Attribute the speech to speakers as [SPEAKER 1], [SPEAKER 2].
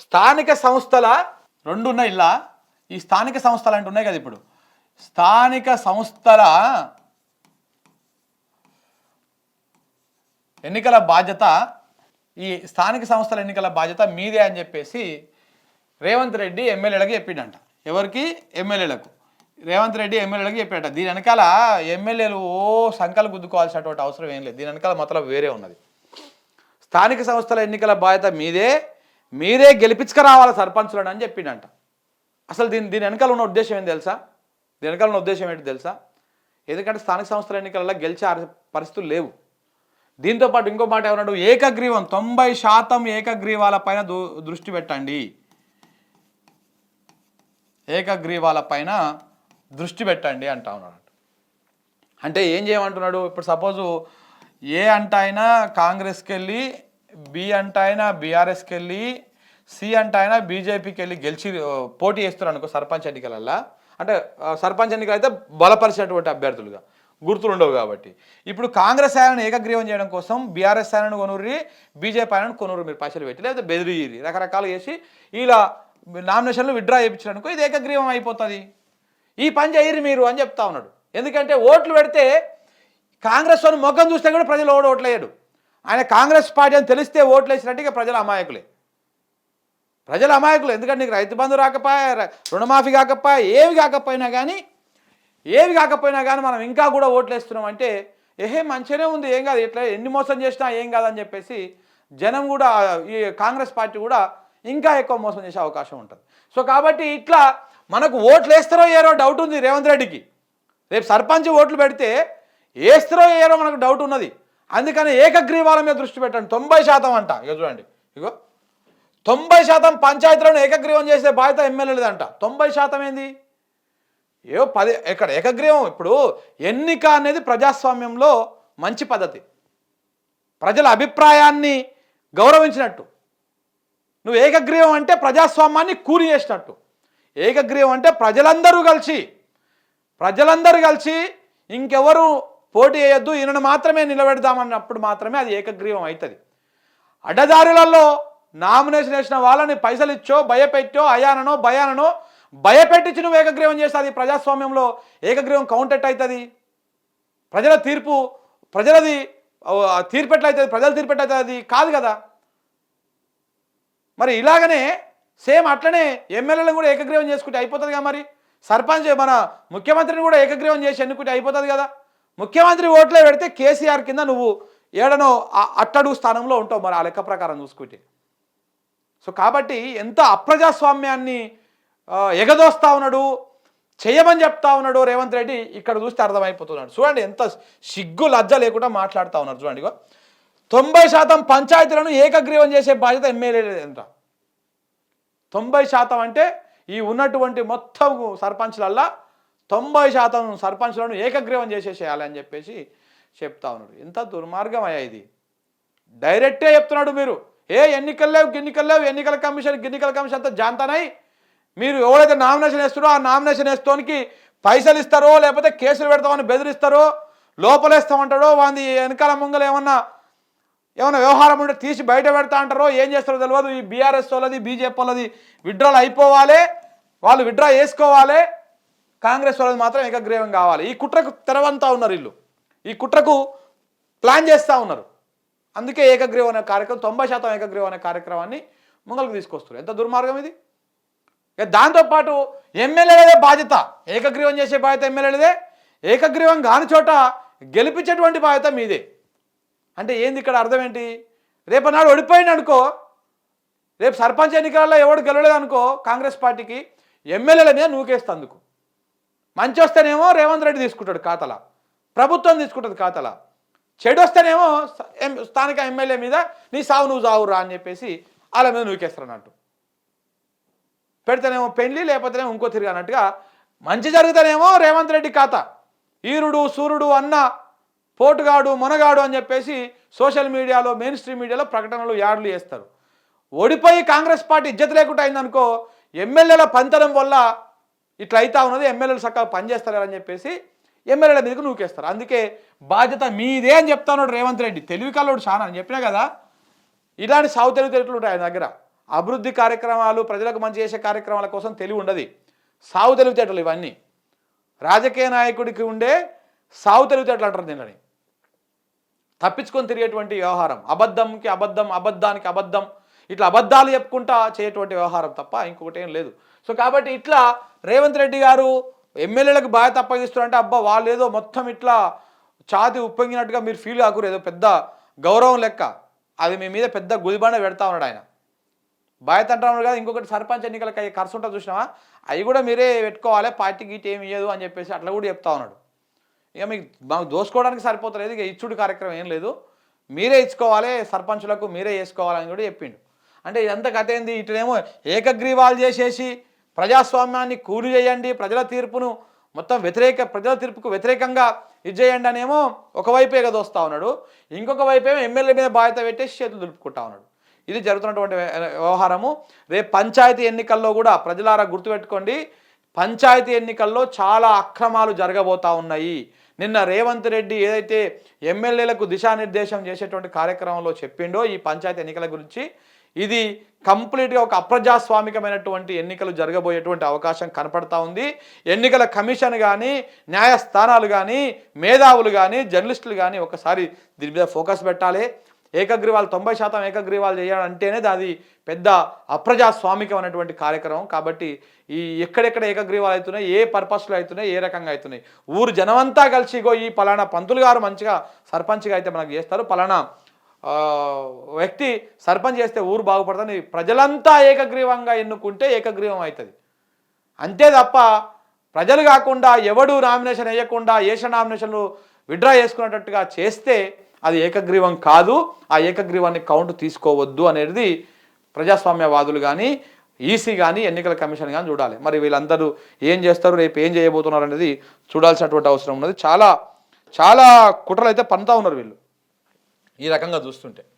[SPEAKER 1] స్థానిక సంస్థల రెండు ఉన్నాయి ఇలా. ఈ స్థానిక సంస్థలు అంటే ఉన్నాయి కదా, ఇప్పుడు స్థానిక సంస్థల ఎన్నికల బాధ్యత, ఈ స్థానిక సంస్థల ఎన్నికల బాధ్యత మీదే అని చెప్పేసి రేవంత్ రెడ్డి ఎమ్మెల్యేలకు చెప్పిండంట. ఎవరికి? ఎమ్మెల్యేలకు. రేవంత్ రెడ్డి ఎమ్మెల్యేలకు చెప్పాడట. దీని వెనకాల ఎమ్మెల్యేలు సంకలు గుద్దుకోవాల్సినటువంటి అవసరం ఏం లేదు. దీని వెనకాల మొత్తం వేరే ఉన్నది. స్థానిక సంస్థల ఎన్నికల బాధ్యత మీరే గెలిపించుకురావాలి సర్పంచులను అని చెప్పిండంట. అసలు దీని వెనకాల ఉన్న ఉద్దేశం ఏంటి తెలుసా? దీని వెనకాల ఉన్న ఉద్దేశం ఏంటి తెలుసా? ఎందుకంటే స్థానిక సంస్థల ఎన్నికలలో గెలిచే పరిస్థితులు లేవు. దీంతోపాటు ఇంకో మాట ఏమన్నాడు? ఏకగ్రీవం 90% ఏకగ్రీవాలపైన దృష్టి పెట్టండి, ఏకగ్రీవాలపైన దృష్టి పెట్టండి అంటా ఉన్నాడు. అంటే ఏం చేయమంటున్నాడు? ఇప్పుడు సపోజు ఏ అంట అయినా కాంగ్రెస్కి వెళ్ళి, బి అంట అయినా బీఆర్ఎస్కి వెళ్ళి, సి అంట అయినా బీజేపీకి వెళ్ళి గెలిచి పోటీ చేస్తున్నారు అనుకో సర్పంచ్ ఎన్నికలల్లో. అంటే సర్పంచ్ ఎన్నికలు అయితే బలపరిచినటువంటి అభ్యర్థులుగా గుర్తులు ఉండవు కాబట్టి. ఇప్పుడు కాంగ్రెస్ ఆయనను ఏకగ్రీవం చేయడం కోసం బీఆర్ఎస్ ఆయనను కొనుర్రి, బీజేపీ ఆయనను కొనుర్రి, మీరు పైసలు పెట్టి లేదా బెదిరియ్యి, రకరకాలు చేసి ఇలా నామినేషన్లు విత్డ్రా చేయించడానికో ఇది ఏకగ్రీవం అయిపోతుంది. ఈ పని చేయరు మీరు అని చెప్తా ఉన్నాడు. ఎందుకంటే ఓట్లు పెడితే కాంగ్రెస్ వాడిని మొగ్గం చూస్తే కూడా ప్రజలు ఓట్లేయడు. ఆయన కాంగ్రెస్ పార్టీ అని తెలిస్తే ఓట్లు వేసినట్టు ఇక ప్రజలు అమాయకులే. ఎందుకంటే నీకు రైతు బంధు రాకపోయా, రుణమాఫీ కాకపోయా, ఏవి కాకపోయినా కానీ మనం ఇంకా కూడా ఓట్లు వేస్తున్నాం అంటే మంచిగానే ఉంది, ఏం కాదు, ఇట్లా ఎన్ని మోసం చేసినా ఏం కాదని చెప్పేసి జనం కూడా, ఈ కాంగ్రెస్ పార్టీ కూడా ఇంకా ఎక్కువ మోసం చేసే అవకాశం ఉంటుంది. సో కాబట్టి ఇట్లా మనకు ఓట్లు వేస్తారో ఏరో డౌట్ ఉంది రేవంత్ రెడ్డికి. రేపు సర్పంచ్ ఓట్లు పెడితే వేస్తారో ఏరో మనకు డౌట్ ఉన్నది. అందుకని ఏకగ్రీవాల మీద దృష్టి పెట్టండి. 90% అంట. ఇక చూడండి, 90% పంచాయతీలను ఏకగ్రీవం చేసే బాధ్యత ఎమ్మెల్యేలేదంట. 90% ఏంది? 10 ఎక్కడ ఏకగ్రీవం? ఇప్పుడు ఎన్నిక అనేది ప్రజాస్వామ్యంలో మంచి పద్ధతి, ప్రజల అభిప్రాయాన్ని గౌరవించినట్టు. నువ్వు ఏకగ్రీవం అంటే ప్రజాస్వామ్యాన్ని కూలి చేసినట్టు. ఏకగ్రీవం అంటే ప్రజలందరూ కలిసి ఇంకెవరు పోటీ చేయొద్దు, ఈయనను మాత్రమే నిలబెడదామన్నప్పుడు మాత్రమే అది ఏకగ్రీవం అవుతుంది. అడ్డదారులలో నామినేషన్ వేసిన వాళ్ళని పైసలు ఇచ్చో, భయపెట్టో, అయాననో భయాననో భయపెట్టించి నువ్వు ఏకగ్రీవం చేస్తే అది ప్రజాస్వామ్యంలో ఏకగ్రీవం కౌంటెట్ అవుతుంది. ప్రజలది తీర్పెట్లయితుంది, ప్రజలు తీర్పెట్లయితుంది, అది కాదు కదా. మరి ఇలాగనే సేమ్ అట్లనే ఎమ్మెల్యేలను కూడా ఏకగ్రీవం చేసుకుంటే అయిపోతుంది కదా. మరి సర్పంచ్ మన ముఖ్యమంత్రిని కూడా ఏకగ్రీవం చేసి ఎన్నుకుంటే అయిపోతుంది కదా. ముఖ్యమంత్రి ఓట్లే పెడితే కేసీఆర్ కింద నువ్వు ఏడనో అట్టడుగు స్థానంలో ఉంటావు మరి ఆ లెక్క ప్రకారం చూసుకుంటే. సో కాబట్టి ఎంత అప్రజాస్వామ్యాన్ని ఎగదోస్తా ఉన్నాడు, చేయమని చెప్తా ఉన్నాడు రేవంత్ రెడ్డి. ఇక్కడ చూస్తే అర్థమైపోతున్నాడు. చూడండి ఎంత సిగ్గు లజ్జ లేకుండా మాట్లాడుతూ ఉన్నారు. చూడండి, 90% పంచాయతీలను ఏకగ్రీవం చేసే బాధ్యత ఎమ్మెల్యేలేదంట. 90% అంటే ఈ ఉన్నటువంటి మొత్తం సర్పంచ్లల్లా 90% సర్పంచ్లను ఏకగ్రీవం చేసేసేయాలని చెప్పేసి చెప్తా ఉన్నాడు. ఎంత దుర్మార్గం అయ్యా ఇది. డైరెక్టే చెప్తున్నాడు. మీరు ఎన్నికలు లేవు, ఎన్నికల కమిషన్ అంతా జాంతానై మీరు ఎవరైతే నామినేషన్ వేస్తారో ఆ నామినేషన్ వేస్తోనికి పైసలు ఇస్తారో, లేకపోతే కేసులు పెడతామని బెదిరిస్తారో, లోపలేస్తామంటాడో, వాంది వెనకాల ముంగలు ఏమన్నా వ్యవహారం ఉంటే తీసి బయట పెడతా అంటారో, ఏం చేస్తారో తెలియదు. ఈ బీఆర్ఎస్ వాళ్ళది, బీజేపీ వాళ్ళది విత్డ్రాలు అయిపోవాలి, వాళ్ళు విత్డ్రా చేసుకోవాలి, కాంగ్రెస్ వాళ్ళది మాత్రం ఏకగ్రీవం కావాలి. ఈ కుట్రకు తెరవంతా ఉన్నారు వీళ్ళు, ఈ కుట్రకు ప్లాన్ చేస్తూ ఉన్నారు. అందుకే ఏకగ్రీవం అనే కార్యక్రమం, 90% ఏకగ్రీవం అనే కార్యక్రమాన్ని ముంగలకు తీసుకొస్తారు. ఎంత దుర్మార్గం ఇది. దాంతోపాటు ఎమ్మెల్యేలదే బాధ్యత, ఏకగ్రీవం చేసే బాధ్యత ఎమ్మెల్యేలదే, ఏకగ్రీవం కాని చోట గెలిపించేటువంటి బాధ్యత మీదే. అంటే ఏంది ఇక్కడ అర్థం ఏంటి? రేపు నాడు ఓడిపోయింది అనుకో, రేపు సర్పంచ్ ఎన్నికలలో ఎవడు గెలవలేదు అనుకో, కాంగ్రెస్ పార్టీకి ఎమ్మెల్యేల మీద నూకేస్తందుకు. మంచి వస్తేనేమో రేవంత్ రెడ్డి తీసుకుంటాడు ఖాతాల, ప్రభుత్వం తీసుకుంటుంది ఖాతాల. చెడు వస్తేనేమో స్థానిక ఎమ్మెల్యే మీద నీ సావు నువ్వు సావురా అని చెప్పేసి వాళ్ళ మీద నూకేస్తారు అన్నట్టు. పెడితేనేమో పెళ్లి, లేకపోతేనేమో ఇంకో తిరిగి అన్నట్టుగా. మంచి జరిగితేనేమో రేవంత్ రెడ్డి ఖాతా ఈరుడు సూర్యుడు అన్న పోటుగాడు మొనగాడు అని చెప్పేసి సోషల్ మీడియాలో, మెయిన్ స్ట్రీమ్ మీడియాలో ప్రకటనలు యాడ్లు చేస్తారు. ఓడిపోయి కాంగ్రెస్ పార్టీ ఇజ్జత లేకుండా అయిందనుకో, ఎమ్మెల్యేల పంతనం వల్ల ఇట్లా అవుతా ఉన్నది, ఎమ్మెల్యేలు చక్కగా పనిచేస్తారని చెప్పేసి ఎమ్మెల్యేల మీదకు నూకేస్తారు. అందుకే బాధ్యత మీదే అని చెప్తా ఉన్నాడు రేవంత్ రెడ్డి. తెలివి కల్లోడు చాలా అని చెప్పినా కదా. ఇలాంటి సాగు తెలివితేటలు ఉంటాయి ఆయన దగ్గర. అభివృద్ధి కార్యక్రమాలు ప్రజలకు మంచి చేసే కార్యక్రమాల కోసం తెలివి ఉండదు. సాగు తెలివితేటలు ఇవన్నీ రాజకీయ నాయకుడికి ఉండే సాగు తెలివితేటలు అంటారు దీనిని. తప్పించుకొని తిరిగేటువంటి వ్యవహారం, అబద్ధంకి అబద్ధం, అబద్ధానికి అబద్ధం, ఇట్లా అబద్ధాలు చెప్పుకుంటా చేయటువంటి వ్యవహారం తప్ప ఇంకొకటి ఏం లేదు. సో కాబట్టి ఇట్లా రేవంత్ రెడ్డి గారు ఎమ్మెల్యేలకు బాధ్యత అప్పగిస్తున్నారంటే అబ్బా వాళ్ళు ఏదో మొత్తం ఇట్లా ఛాతి ఉప్పొంగినట్టుగా మీరు ఫీల్ కాకూడదు, ఏదో పెద్ద గౌరవం లెక్క, అది మీ మీద పెద్ద గుదిబండ పెడతా ఉన్నాడు ఆయన. బాధ్యత అంటున్నాడు కదా. ఇంకొకటి సర్పంచ్ ఎన్నికలకు అయ్యే ఖర్చు ఉంటుంది చూసినావా, అవి కూడా మీరే పెట్టుకోవాలి, పార్టీకి ఇటు ఏమి ఇయ్యదు అని చెప్పేసి అట్లా కూడా చెప్తా ఉన్నాడు. ఇక మీకు మాకు దోసుకోవడానికి సరిపోతలేదు, ఇక ఇచ్చుడు కార్యక్రమం ఏం లేదు, మీరే ఇచ్చుకోవాలి, సర్పంచులకు మీరే చేసుకోవాలని కూడా చెప్పిండు. అంటే ఇదంతా కథ ఏంది, ఇటునేమో ఏకగ్రీవాలు చేసేసి ప్రజాస్వామ్యాన్ని కూలి చేయండి, ప్రజల తీర్పును మొత్తం ప్రజల తీర్పుకు వ్యతిరేకంగా ఇది చేయండి అనేమో ఒకవైపే దోస్తా ఉన్నాడు, ఇంకొక వైపేమో ఎమ్మెల్యే మీద బాధ్యత పెట్టేసి చేతులు దులుపుకుంటా ఉన్నాడు. ఇది జరుగుతున్నటువంటి వ్యవహారము. రేపు పంచాయతీ ఎన్నికల్లో కూడా ప్రజలారా గుర్తుపెట్టుకోండి, పంచాయతీ ఎన్నికల్లో చాలా అక్రమాలు జరగబోతా ఉన్నాయి. నిన్న రేవంత్ రెడ్డి ఏదైతే ఎమ్మెల్యేలకు దిశానిర్దేశం చేసేటువంటి కార్యక్రమంలో చెప్పిండో ఈ పంచాయతీ ఎన్నికల గురించి, ఇది కంప్లీట్గా ఒక అప్రజాస్వామికమైనటువంటి ఎన్నికలు జరగబోయేటువంటి అవకాశం కనపడతా ఉంది. ఎన్నికల కమిషన్ కానీ, న్యాయస్థానాలు కానీ, మేధావులు కానీ, జర్నలిస్టులు కానీ ఒకసారి దీని మీద ఫోకస్ పెట్టాలి. ఏకగ్రీవాలు 90% ఏకగ్రీవాలు చేయాలంటేనే అది పెద్ద అప్రజాస్వామికమైనటువంటి కార్యక్రమం. కాబట్టి ఈ ఎక్కడెక్కడ ఏకగ్రీవాలు అవుతున్నాయి, ఏ పర్పస్లో అవుతున్నాయి, ఏ రకంగా అవుతున్నాయి, ఊరు జనమంతా కలిసి ఇగో ఈ పలానా పంతులు గారు మంచిగా సర్పంచ్గా అయితే మనకు చేస్తారు, పలానా వ్యక్తి సర్పంచ్ చేస్తే ఊరు బాగుపడుతుంది, ప్రజలంతా ఏకగ్రీవంగా ఎన్నుకుంటే ఏకగ్రీవం అవుతుంది అంతే తప్ప ప్రజలు కాకుండా ఎవడు నామినేషన్ వేయకుండా ఏష నామినేషన్లు విత్డ్రా చేసుకునేటట్టుగా చేస్తే అది ఏకగ్రీవం కాదు. ఆ ఏకగ్రీవాన్ని కౌంట్ తీసుకోవద్దు అనేది ప్రజాస్వామ్యవాదులు కానీ, ఈసీ కానీ, ఎన్నికల కమిషన్ కానీ చూడాలి. మరి వీళ్ళందరూ ఏం చేస్తారు, రేపు ఏం చేయబోతున్నారు అనేది చూడాల్సినటువంటి అవసరం ఉన్నది. చాలా చాలా కుట్రలు అయితే పన్నుతా ఉన్నారు వీళ్ళు ఈ రకంగా చూస్తుంటే.